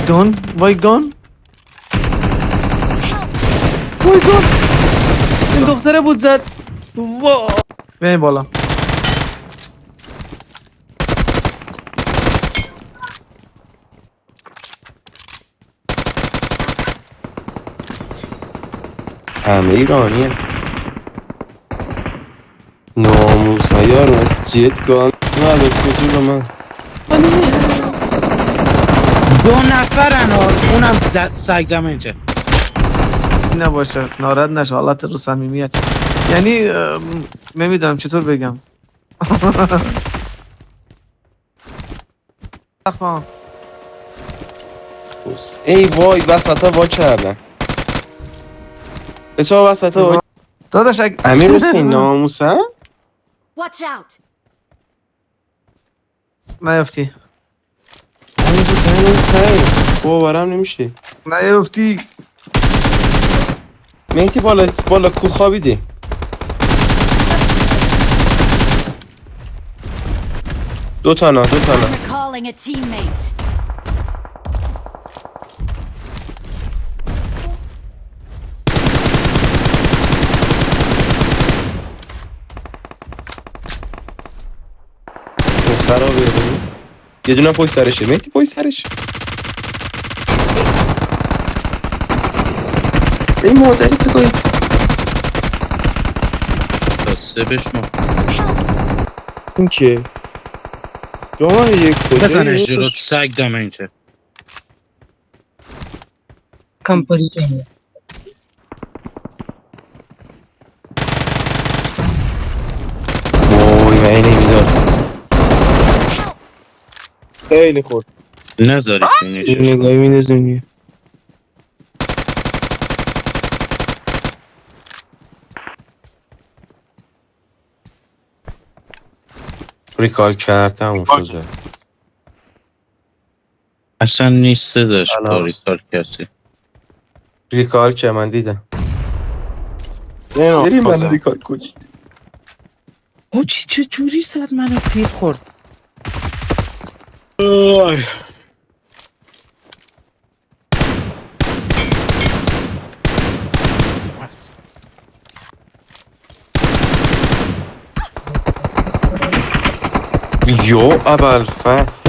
گان وای گان وای گان این دختره بود زد وا بیاین بالا همه ایرانی هم ناموس ها یارو جیت گان نداره کجا به من 2 نفرن اونم سگ دمنجه نباشه ناراحت نشه حالت رو صمیمیت یعنی نمیدونم چطور بگم اخوان ای وای وسط ها وا کردن به چه وسط ها داداش امیر حسین ناموس ها Watch out! نیفتی امیر حسین ناموس باورم نمیشه نیفتی مهدی بالا کو خوابیدی دو تا نه Recalling a teammate. خرابه یه دونه پشت سرشه مهدی پشت سرش ای مادری تو گوی تا 3 بشما این که جوان یک کجا بزنش رو سگ دمنجه Compositing. وای من نمیدار خیلی خورد نذاری فینیشش نگاهی میدازونی ریکال کرد تموم شده اصلا نیست داشت الان. کاری کار کسی ریکال که من دیدم بریم من ریکال کچ او چه جوری زد منو تیر خورد یو اول فصل